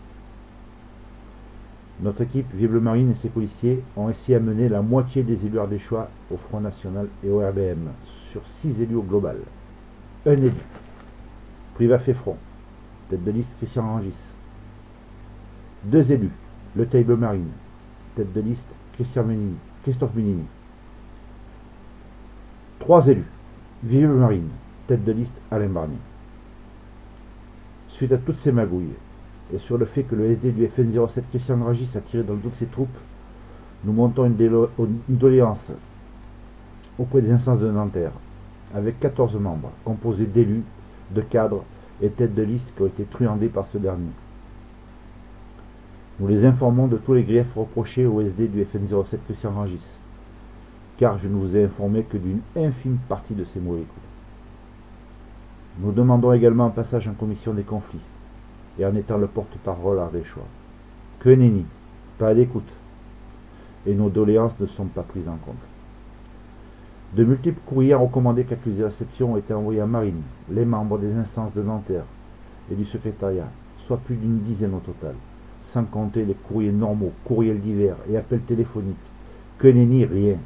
Notre équipe, Vive le Marine et ses policiers, ont ainsi amené la moitié des élus ardéchois au Front National et au RBM, sur 6 élus au global. Un élu, Priva fait front, tête de liste Christian Rangis. 2 élus, le Table Marine, tête de liste Christophe Munini. 3 élus, Vive le Marine, tête de liste Alain Barnier. Suite à toutes ces magouilles, et sur le fait que le SD du FN07 Christian Rangis a tiré dans toutes ses troupes, nous montons une doléance auprès des instances de Nanterre, avec 14 membres, composés d'élus, de cadres et têtes de liste qui ont été truandés par ce dernier. Nous les informons de tous les griefs reprochés au SD du FN07 Christian Rangis, car je ne vous ai informé que d'une infime partie de ces mauvais coups. Nous demandons également un passage en commission des conflits, et en étant le porte-parole ardéchois. Que nenni, pas d'écoute, et nos doléances ne sont pas prises en compte. De multiples courriers recommandés qu'accusés de réception ont été envoyés à Marine, les membres des instances de Nanterre et du secrétariat, soit plus d'une dizaine au total, sans compter les courriers normaux, courriels divers et appels téléphoniques. Que nenni, rien.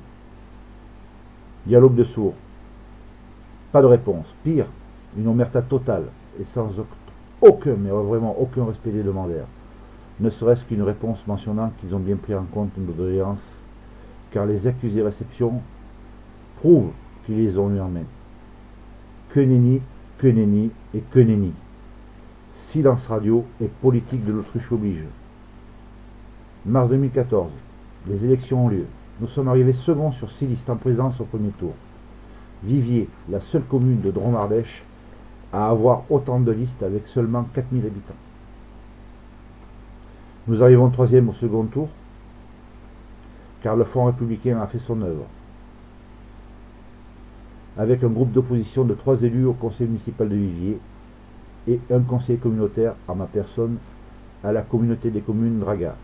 Dialogue de sourds. Pas de réponse. Pire, une omerta totale et sans aucun, mais vraiment aucun respect des demandeurs. Ne serait-ce qu'une réponse mentionnant qu'ils ont bien pris en compte nos doléances, car les accusés de réception prouvent qu'ils les ont eu en main. Que nenni et que nenni. Silence radio et politique de l'autruche oblige. Mars 2014, les élections ont lieu. Nous sommes arrivés second sur 6 listes en présence au premier tour. Viviers, la seule commune de Drôme-Ardèche à avoir autant de listes avec seulement 4000 habitants. Nous arrivons 3e au second tour, car le Front républicain a fait son œuvre, avec un groupe d'opposition de 3 élus au conseil municipal de Viviers et un conseiller communautaire à ma personne à la communauté des communes Draga,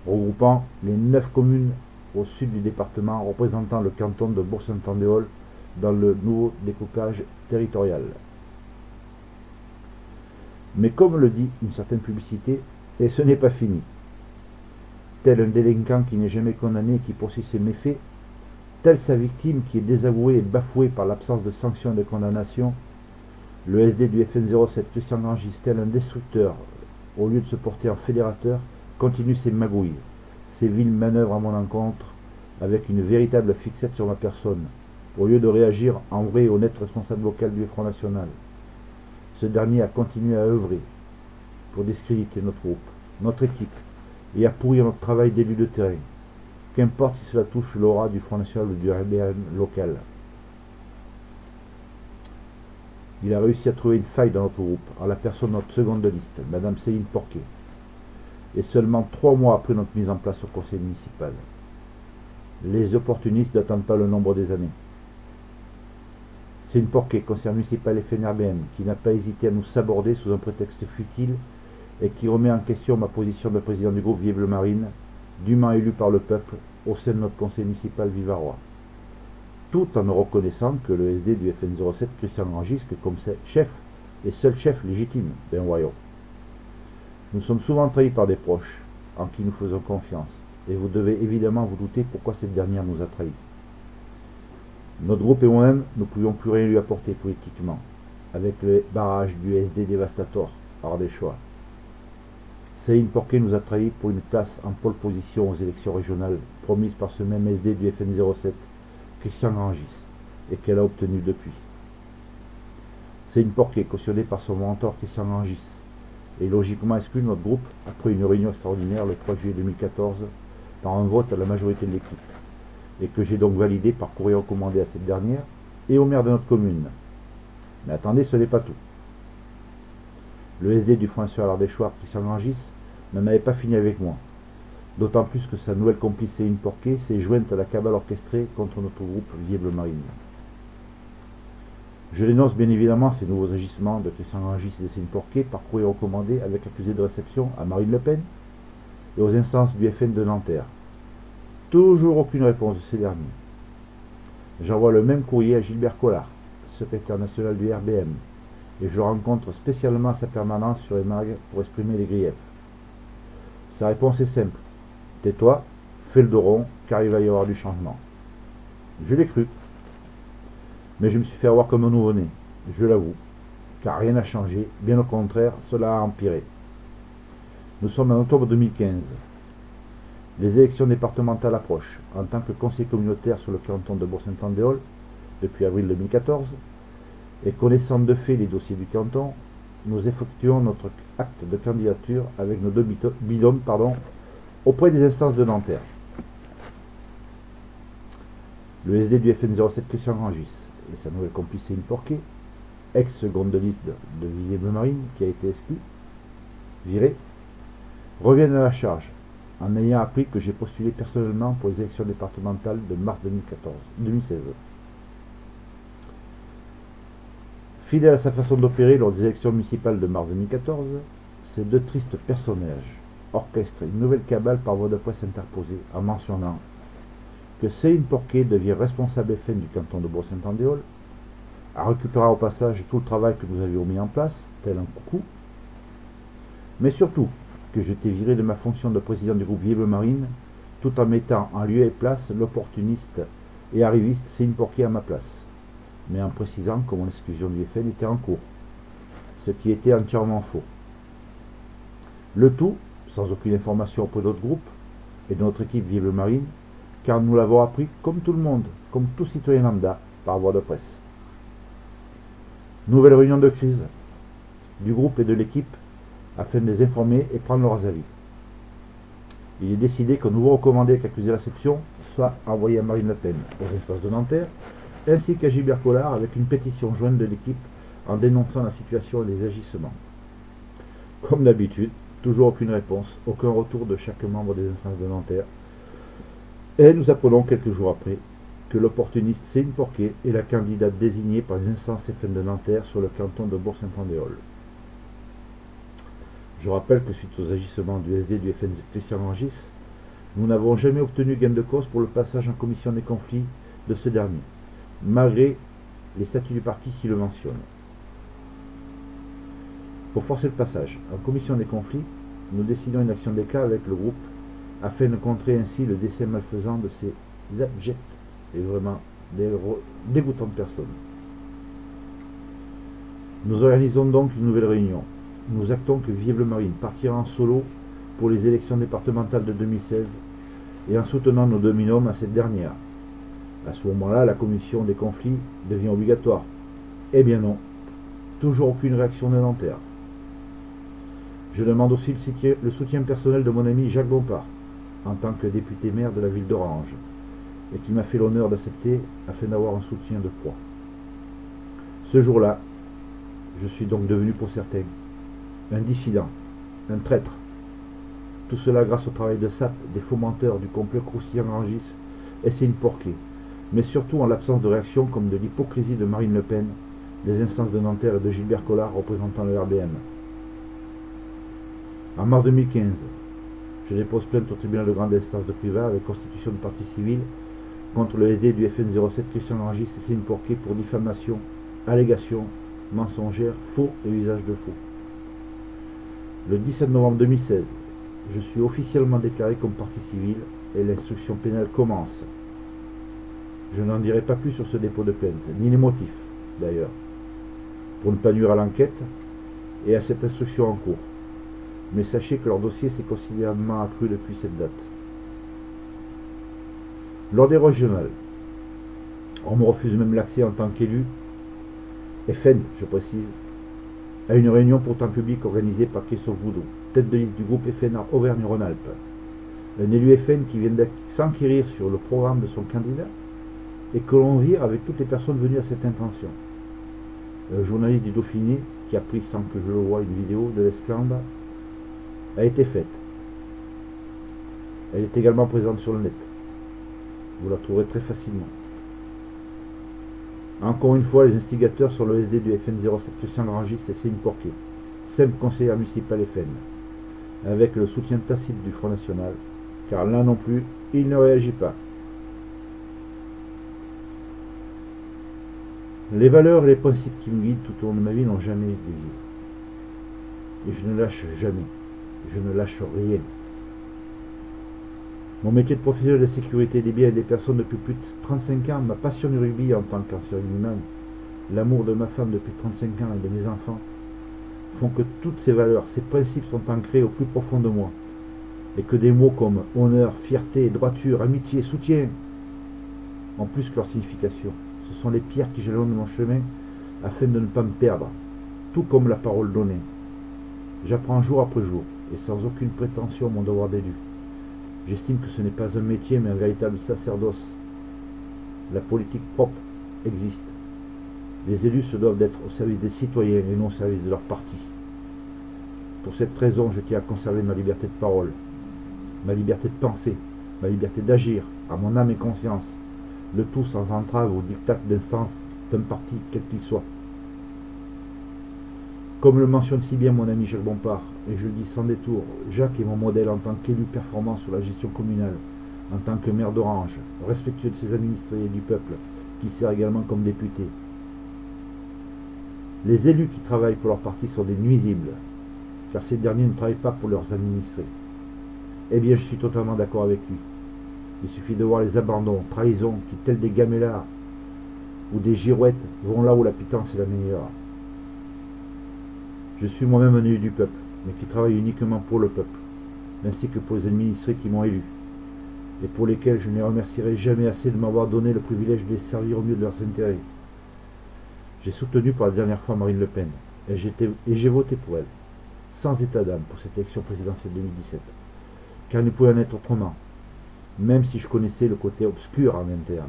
regroupant les 9 communes au sud du département représentant le canton de Bourg-Saint-Andéol dans le nouveau découpage territorial. Mais comme le dit une certaine publicité, et ce n'est pas fini. Tel un délinquant qui n'est jamais condamné et qui poursuit ses méfaits, telle sa victime qui est désavouée et bafouée par l'absence de sanctions et de condamnation, le SD du FN07 Christian Rangis, tel un destructeur, au lieu de se porter en fédérateur, continue ses magouilles, ses viles manœuvres à mon encontre, avec une véritable fixette sur ma personne, au lieu de réagir en vrai et honnête responsable local du Front National. Ce dernier a continué à œuvrer pour discréditer notre groupe, notre équipe, et à pourrir notre travail d'élu de terrain, qu'importe si cela touche l'aura du Front National ou du RBM local. Il a réussi à trouver une faille dans notre groupe, en la personne de notre seconde liste, Madame Céline Porquet, et seulement 3 mois après notre mise en place au conseil municipal. Les opportunistes n'attendent pas le nombre des années. Céline Porquet, conseillère municipale FNRBM, qui n'a pas hésité à nous saborder sous un prétexte futile et qui remet en question ma position de président du groupe Vive le Marine, dûment élu par le peuple au sein de notre conseil municipal vivarois, tout en ne reconnaissant que le SD du FN07 Christian Rangis que comme chef et seul chef légitime d'un royaume. Nous sommes souvent trahis par des proches en qui nous faisons confiance, et vous devez évidemment vous douter pourquoi cette dernière nous a trahis. Notre groupe et moi-même ne pouvions plus rien lui apporter politiquement, avec le barrage du SD Dévastator, Ardéchois. Céline Porquet nous a trahis pour une place en pole position aux élections régionales promises par ce même SD du FN07, Christian Rangis, et qu'elle a obtenu depuis. Céline Porquet, cautionnée par son mentor Christian Rangis, est logiquement exclue de notre groupe après une réunion extraordinaire le 3 juillet 2014 par un vote à la majorité de l'équipe, et que j'ai donc validé par courrier recommandé à cette dernière et au maire de notre commune. Mais attendez, ce n'est pas tout. Le SD du Front National Ardéchois, Christian Rangis, n'en avait pas fini avec moi, d'autant plus que sa nouvelle complice Céline Porquet s'est jointe à la cabale orchestrée contre notre groupe Vie Bleu Marine. Je dénonce bien évidemment ces nouveaux agissements de Christian Rangis et de Céline Porquet par courrier recommandé avec accusé de réception à Marine Le Pen et aux instances du FN de Nanterre. Toujours aucune réponse de ces derniers. J'envoie le même courrier à Gilbert Collard, secrétaire national du RBM, et je le rencontre spécialement à sa permanence sur Émague pour exprimer les griefs. Sa réponse est simple. Tais-toi, fais le dos rond, car il va y avoir du changement. Je l'ai cru. Mais je me suis fait avoir comme un nouveau-né, je l'avoue, car rien n'a changé, bien au contraire, cela a empiré. Nous sommes en octobre 2015. Les élections départementales approchent. En tant que conseiller communautaire sur le canton de Bourg-Saint-Andéol, depuis avril 2014, et connaissant de fait les dossiers du canton, nous effectuons notre acte de candidature avec nos deux binômes auprès des instances de Nanterre. Le SD du FN07 Christian Rangis et sa nouvelle complice Céline Porquet, ex-seconde de liste de Vie Bleu Marine qui a été exclue, virée, reviennent à la charge en ayant appris que j'ai postulé personnellement pour les élections départementales de mars 2016. Fidèle à sa façon d'opérer lors des élections municipales de mars 2014, ces deux tristes personnages orchestrent une nouvelle cabale par voie de presse interposée en mentionnant que Céline Porquet devient responsable FN du canton de Bourg-Saint-Andéol, récupérera au passage tout le travail que nous avions mis en place, tel un coucou, mais surtout que j'étais viré de ma fonction de président du groupe Vie Bleu Marine, tout en mettant en lieu et place l'opportuniste et arriviste Céline Porquet à ma place, mais en précisant que mon exclusion du FN était en cours, ce qui était entièrement faux. Le tout sans aucune information auprès d'autres groupes et de notre équipe Vie Bleu Marine, car nous l'avons appris comme tout le monde, comme tout citoyen lambda, par voie de presse. Nouvelle réunion de crise du groupe et de l'équipe afin de les informer et prendre leurs avis. Il est décidé qu'un nouveau recommandé avec accusé de réception soit envoyé à Marine Le Pen, aux instances de Nanterre, ainsi qu'à Gilbert Collard avec une pétition jointe de l'équipe en dénonçant la situation et les agissements. Comme d'habitude, toujours aucune réponse, aucun retour de chaque membre des instances de Nanterre. Et nous apprenons quelques jours après que l'opportuniste Céline Porquet est la candidate désignée par les instances FN de Nanterre sur le canton de Bourg-Saint-Andéol. Je rappelle que suite aux agissements du SD du FN Christian Rangis, nous n'avons jamais obtenu gain de cause pour le passage en commission des conflits de ce dernier, malgré les statuts du parti qui le mentionnent. Pour forcer le passage en commission des conflits, nous décidons une action d'éclat avec le groupe afin de contrer ainsi le décès malfaisant de ces abjects et vraiment dégoûtantes personnes. Nous organisons donc une nouvelle réunion. Nous actons que Vie Bleu Marine partira en solo pour les élections départementales de 2016 et en soutenant nos deux binômes à cette dernière. À ce moment-là, la commission des conflits devient obligatoire. Eh bien non, toujours aucune réaction de Nanterre. Je demande aussi le soutien personnel de mon ami Jacques Bompard, en tant que député maire de la ville d'Orange, et qui m'a fait l'honneur d'accepter afin d'avoir un soutien de poids. Ce jour-là, je suis donc devenu pour certains un dissident, un traître. Tout cela grâce au travail de SAP, des fomenteurs du complot croustillant Rangis et Céline Porquet, mais surtout en l'absence de réaction comme de l'hypocrisie de Marine Le Pen, des instances de Nanterre et de Gilbert Collard représentant le RBM. En mars 2015, je dépose plainte au tribunal de grande instance de Privas avec constitution de partie civile contre le SD du FN07 Christian Rangis et Céline Porquet pour diffamation, allégation, mensongère, faux et usage de faux. Le 17 novembre 2016, je suis officiellement déclaré comme partie civile et l'instruction pénale commence. Je n'en dirai pas plus sur ce dépôt de plainte, ni les motifs d'ailleurs. pour ne pas nuire à l'enquête et à cette instruction en cours. Mais sachez que leur dossier s'est considérablement accru depuis cette date. Lors des régionales, on me refuse même l'accès en tant qu'élu, FN je précise, à une réunion pourtant publique organisée par Christophe Boudou, tête de liste du groupe FN Auvergne-Rhône-Alpes. Un élu FN qui vient s'enquérir sur le programme de son candidat et que l'on vire avec toutes les personnes venues à cette intention. Un journaliste du Dauphiné, qui a pris sans que je le voie une vidéo de l'esclandre, a été faite. Elle est également présente sur le net. Vous la trouverez très facilement. Encore une fois, les instigateurs sont le SD du FN07 Christian Grangis et Céline Porquet, simple conseillère municipale FN, avec le soutien tacite du Front National, car là non plus, il ne réagit pas. Les valeurs et les principes qui me guident tout au long de ma vie n'ont jamais dévié. Et je ne lâche jamais. Je ne lâche rien. Mon métier de professionnel de sécurité des biens et des personnes depuis plus de 35 ans, ma passion du rugby en tant qu'ancien humain, l'amour de ma femme depuis 35 ans et de mes enfants, font que toutes ces valeurs, ces principes sont ancrés au plus profond de moi. Et que des mots comme honneur, fierté, droiture, amitié, soutien, ont plus que leur signification. Ce sont les pierres qui jalonnent mon chemin afin de ne pas me perdre, tout comme la parole donnée. J'apprends jour après jour, et sans aucune prétention mon devoir d'élu. J'estime que ce n'est pas un métier, mais un véritable sacerdoce. La politique propre existe. Les élus se doivent d'être au service des citoyens et non au service de leur parti. Pour cette raison, je tiens à conserver ma liberté de parole, ma liberté de penser, ma liberté d'agir, à mon âme et conscience, le tout sans entrave au diktat d'instance d'un parti quel qu'il soit. Comme le mentionne si bien mon ami Jacques Bompard, et je le dis sans détour, Jacques est mon modèle en tant qu'élu performant sur la gestion communale, en tant que maire d'Orange, respectueux de ses administrés et du peuple, qui sert également comme député. Les élus qui travaillent pour leur parti sont des nuisibles, car ces derniers ne travaillent pas pour leurs administrés. Eh bien, je suis totalement d'accord avec lui. Il suffit de voir les abandons, trahisons, qui, tels des gamellards ou des girouettes, vont là où la pitance est la meilleure. Je suis moi-même un élu du peuple, mais qui travaille uniquement pour le peuple, ainsi que pour les administrés qui m'ont élu, et pour lesquels je ne les remercierai jamais assez de m'avoir donné le privilège de les servir au mieux de leurs intérêts. J'ai soutenu pour la dernière fois Marine Le Pen, et j'ai voté pour elle, sans état d'âme, pour cette élection présidentielle 2017, car il ne pouvait en être autrement, même si je connaissais le côté obscur en interne.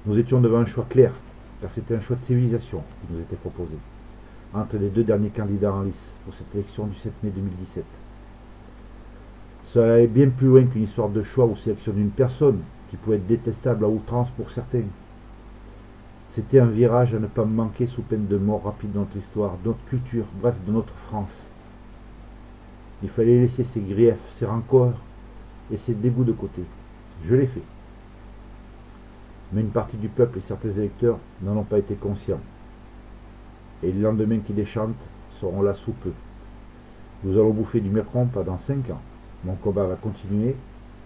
Nous étions devant un choix clair, car c'était un choix de civilisation qui nous était proposé, entre les deux derniers candidats en lice pour cette élection du 7 mai 2017. Cela allait bien plus loin qu'une histoire de choix ou sélection d'une personne, qui pouvait être détestable à outrance pour certains. C'était un virage à ne pas manquer sous peine de mort rapide de notre histoire, de notre culture, bref, de notre France. Il fallait laisser ses griefs, ses rancœurs et ses dégoûts de côté. Je l'ai fait. Mais une partie du peuple et certains électeurs n'en ont pas été conscients. Et les lendemains qui déchantent seront là sous peu. Nous allons bouffer du Macron pendant 5 ans. Mon combat va continuer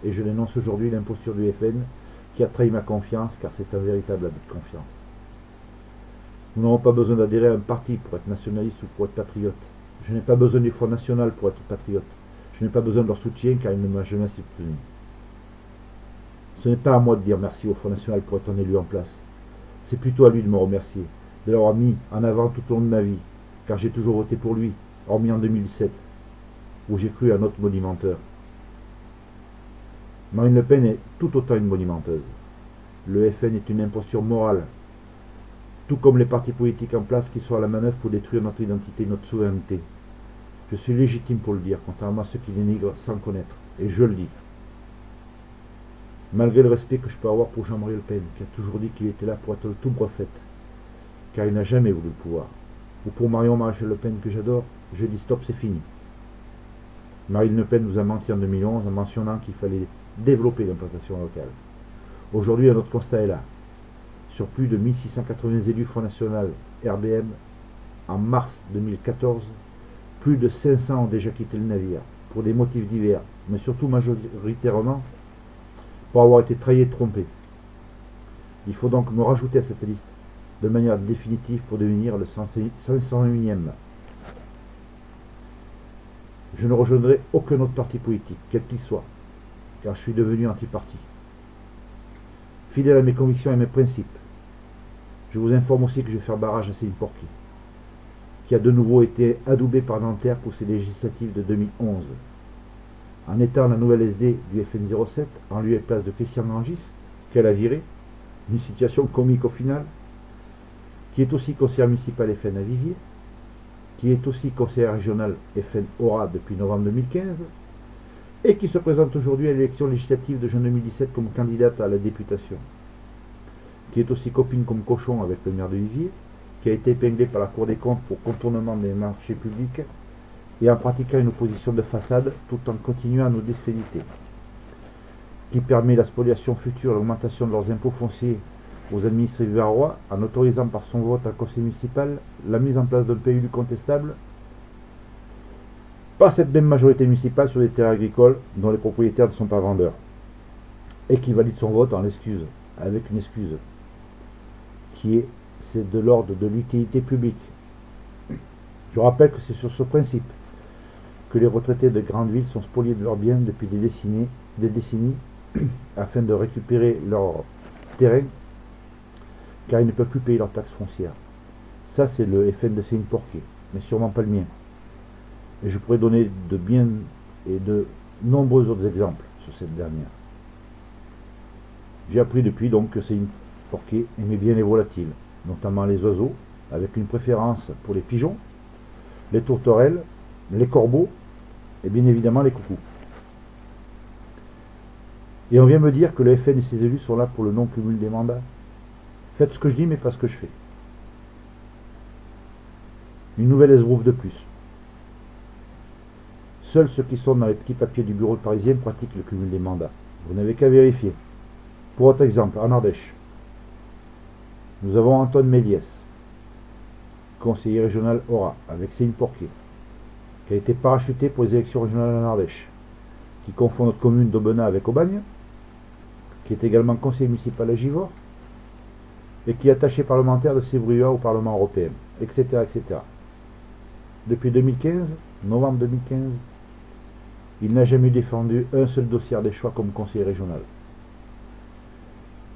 et je dénonce aujourd'hui l'imposture du FN qui a trahi ma confiance, car c'est un véritable abus de confiance. Nous n'avons pas besoin d'adhérer à un parti pour être nationaliste ou pour être patriote. Je n'ai pas besoin du Front National pour être patriote. Je n'ai pas besoin de leur soutien car il ne m'a jamais soutenu. Ce n'est pas à moi de dire merci au Front National pour être un élu en place. C'est plutôt à lui de me remercier, de l'avoir mis en avant tout au long de ma vie, car j'ai toujours voté pour lui, hormis en 2007, où j'ai cru à notre bonimenteur. Marine Le Pen est tout autant une bonimenteuse. Le FN est une imposture morale, tout comme les partis politiques en place qui sont à la manœuvre pour détruire notre identité, notre souveraineté. Je suis légitime pour le dire, contrairement à ceux qui dénigrent sans connaître, et je le dis. Malgré le respect que je peux avoir pour Jean-Marie Le Pen, qui a toujours dit qu'il était là pour être le tout prophète, car il n'a jamais voulu le pouvoir, ou pour Marion Maréchal Le Pen que j'adore, je dis stop, c'est fini. Marine Le Pen nous a menti en 2011 en mentionnant qu'il fallait développer l'implantation locale. Aujourd'hui, notre constat est là. Sur plus de 1680 élus Front National RBM, en mars 2014, plus de 500 ont déjà quitté le navire, pour des motifs divers, mais surtout majoritairement pour avoir été trahis et trompés. Il faut donc me rajouter à cette liste, de manière définitive pour devenir le 501e. Je ne rejoindrai aucun autre parti politique, quel qu'il soit, car je suis devenu anti-parti. Fidèle à mes convictions et mes principes, je vous informe aussi que je vais faire barrage à Céline Porquier, qui a de nouveau été adoubé par Nanterre pour ses législatives de 2011. En étant la nouvelle SD du FN07, en lieu et place de Christian Gangis, qu'elle a viré, une situation comique au final, qui est aussi conseillère municipale FN à Viviers, qui est aussi conseillère régionale FN Aura depuis novembre 2015, et qui se présente aujourd'hui à l'élection législative de juin 2017 comme candidate à la députation, qui est aussi copine comme cochon avec le maire de Viviers, qui a été épinglé par la Cour des comptes pour contournement des marchés publics et en pratiquant une opposition de façade tout en continuant à nous discréditer, qui permet la spoliation future et l'augmentation de leurs impôts fonciers aux administrés vivarois en autorisant par son vote en conseil municipal la mise en place d'un PLU contestable par cette même majorité municipale sur des terrains agricoles dont les propriétaires ne sont pas vendeurs, et qui valide son vote en l'excuse, avec une excuse qui est c'est de l'ordre de l'utilité publique. Je rappelle que c'est sur ce principe que les retraités de grandes villes sont spoliés de leurs biens depuis des décennies afin de récupérer leur terrain car ils ne peuvent plus payer leurs taxes foncières. Ça c'est le FN de Céline Porquier, mais sûrement pas le mien. Et je pourrais donner de bien et de nombreux autres exemples sur cette dernière. J'ai appris depuis donc que Céline Porquier aimait bien les volatiles, notamment les oiseaux, avec une préférence pour les pigeons, les tourterelles, les corbeaux et bien évidemment les coucous. Et on vient me dire que le FN et ses élus sont là pour le non-cumul des mandats. Faites ce que je dis mais pas ce que je fais. Une nouvelle esbrouffe de plus. Seuls ceux qui sont dans les petits papiers du bureau parisien pratiquent le cumul des mandats. Vous n'avez qu'à vérifier. Pour autre exemple, en Ardèche, nous avons Antoine Méliès, conseiller régional Aura, avec Céline Porquier, qui a été parachuté pour les élections régionales en Ardèche, qui confond notre commune d'Aubenas avec Aubagne, qui est également conseiller municipal à Givors, et qui est attaché parlementaire de Sévruat au Parlement européen, etc., etc. Depuis 2015, novembre 2015, il n'a jamais défendu un seul dossier des choix comme conseiller régional.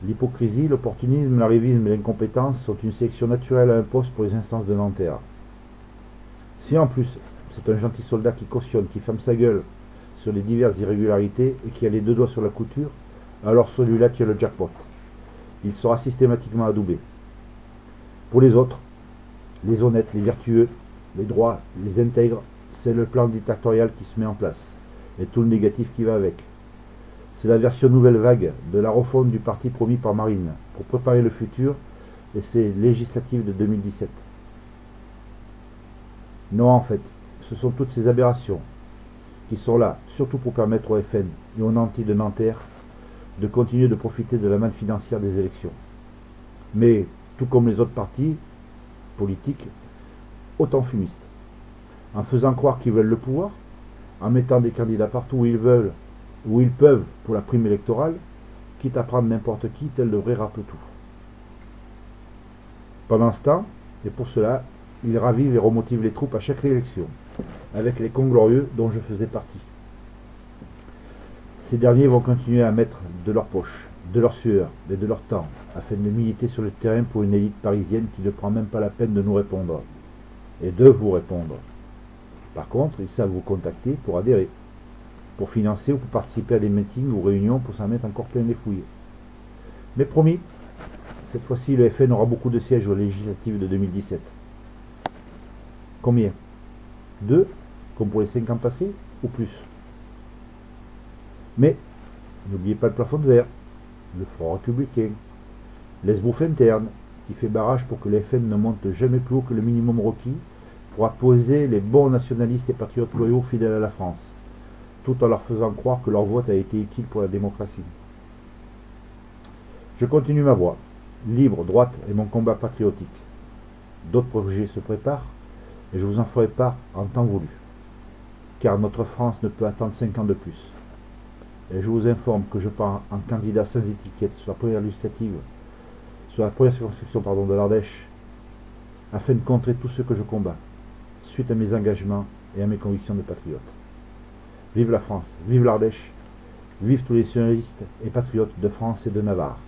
L'hypocrisie, l'opportunisme, l'arrivisme et l'incompétence sont une sélection naturelle à un poste pour les instances de Nanterre. Si en plus c'est un gentil soldat qui cautionne, qui ferme sa gueule sur les diverses irrégularités et qui a les deux doigts sur la couture, alors celui-là tient le jackpot. Il sera systématiquement adoubé. Pour les autres, les honnêtes, les vertueux, les droits, les intègres, c'est le plan dictatorial qui se met en place, et tout le négatif qui va avec. C'est la version nouvelle vague de la refonte du parti promis par Marine pour préparer le futur et ses législatives de 2017. Non, en fait, ce sont toutes ces aberrations qui sont là, surtout pour permettre au FN et aux nantis de Nanterre de continuer de profiter de la manne financière des élections. Mais, tout comme les autres partis politiques, autant fumistes, en faisant croire qu'ils veulent le pouvoir, en mettant des candidats partout où ils veulent, où ils peuvent pour la prime électorale, quitte à prendre n'importe qui, tel le vrai Rapetou. Pendant ce temps, et pour cela, ils ravivent et remotivent les troupes à chaque élection, avec les conglorieux dont je faisais partie. Ces derniers vont continuer à mettre de leur poche, de leur sueur et de leur temps, afin de militer sur le terrain pour une élite parisienne qui ne prend même pas la peine de nous répondre, et de vous répondre. Par contre, ils savent vous contacter pour adhérer, pour financer ou pour participer à des meetings ou réunions pour s'en mettre encore plein les fouilles. Mais promis, cette fois-ci le FN aura beaucoup de sièges aux législatives de 2017. Combien? 2, comme pour les 5 ans passés, ou plus? Mais, n'oubliez pas le plafond de verre, le Front républicain, l'esbrouffe interne, qui fait barrage pour que le FN ne monte jamais plus haut que le minimum requis pour apposer les bons nationalistes et patriotes loyaux fidèles à la France, tout en leur faisant croire que leur vote a été utile pour la démocratie. Je continue ma voie, libre, droite et mon combat patriotique. D'autres projets se préparent et je vous en ferai part en temps voulu, car notre France ne peut attendre 5 ans de plus. Et je vous informe que je pars en candidat sans étiquette sur la première législative sur la première circonscription de l'Ardèche, afin de contrer tout ce que je combats, suite à mes engagements et à mes convictions de patriote. Vive la France, vive l'Ardèche, vive tous les nationalistes et patriotes de France et de Navarre.